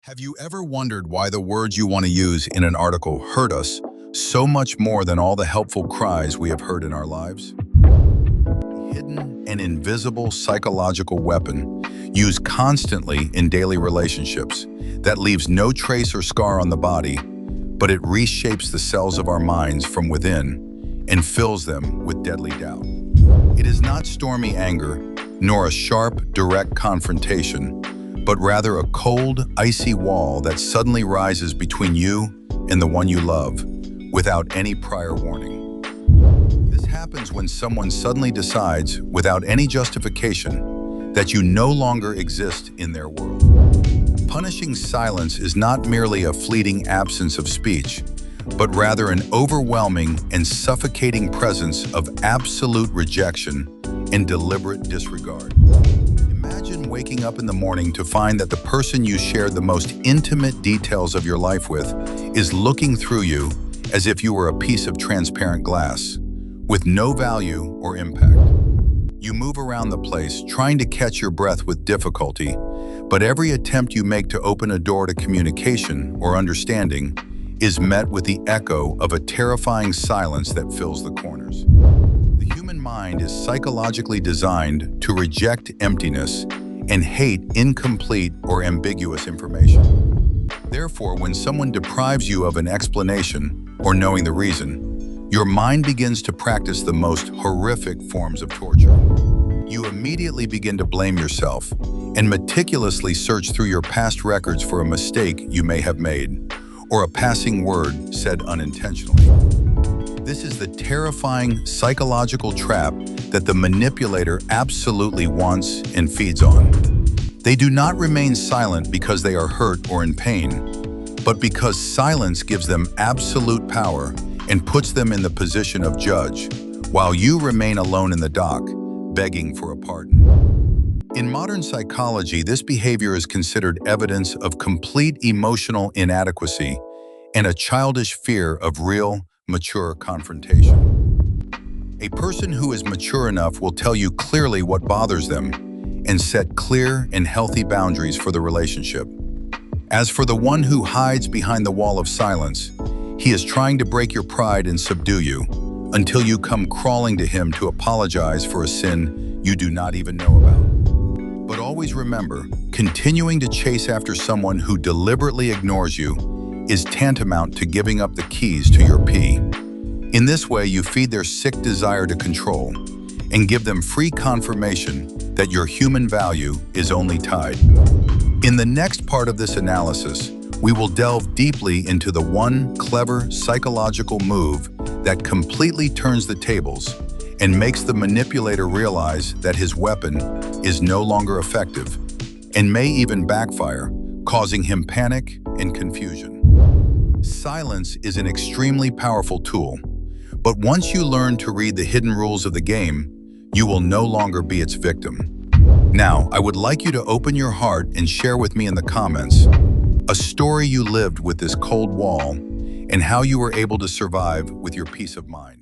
Have you ever wondered why the words you want to use in an article hurt us so much more than all the helpful cries we have heard in our lives? Hidden and invisible psychological weapon used constantly in daily relationships that leaves no trace or scar on the body, but it reshapes the cells of our minds from within and fills them with deadly doubt. It is not stormy anger, nor a sharp, direct confrontation, but rather a cold, icy wall that suddenly rises between you and the one you love, without any prior warning. This happens when someone suddenly decides, without any justification, that you no longer exist in their world. Punishing silence is not merely a fleeting absence of speech, but rather an overwhelming and suffocating presence of absolute rejection and deliberate disregard. Imagine waking up in the morning to find that the person you shared the most intimate details of your life with is looking through you as if you were a piece of transparent glass, with no value or impact. You move around the place trying to catch your breath with difficulty, but every attempt you make to open a door to communication or understanding is met with the echo of a terrifying silence that fills the corners. The human mind is psychologically designed to reject emptiness and hate incomplete or ambiguous information. Therefore, when someone deprives you of an explanation or knowing the reason, your mind begins to practice the most horrific forms of torture. You immediately begin to blame yourself and meticulously search through your past records for a mistake you may have made or a passing word said unintentionally. This is the terrifying psychological trap that the manipulator absolutely wants and feeds on. They do not remain silent because they are hurt or in pain, but because silence gives them absolute power and puts them in the position of judge, while you remain alone in the dock, begging for a pardon. In modern psychology, this behavior is considered evidence of complete emotional inadequacy and a childish fear of real, mature confrontation. A person who is mature enough will tell you clearly what bothers them and set clear and healthy boundaries for the relationship. As for the one who hides behind the wall of silence, he is trying to break your pride and subdue you until you come crawling to him to apologize for a sin you do not even know about. But always remember, continuing to chase after someone who deliberately ignores you is tantamount to giving up the keys to your pee. In this way, you feed their sick desire to control and give them free confirmation that your human value is only tied. In the next part of this analysis, we will delve deeply into the one clever psychological move that completely turns the tables and makes the manipulator realize that his weapon is no longer effective and may even backfire, causing him panic and confusion. Silence is an extremely powerful tool, but once you learn to read the hidden rules of the game, you will no longer be its victim. Now, I would like you to open your heart and share with me in the comments a story you lived with this cold wall and how you were able to survive with your peace of mind.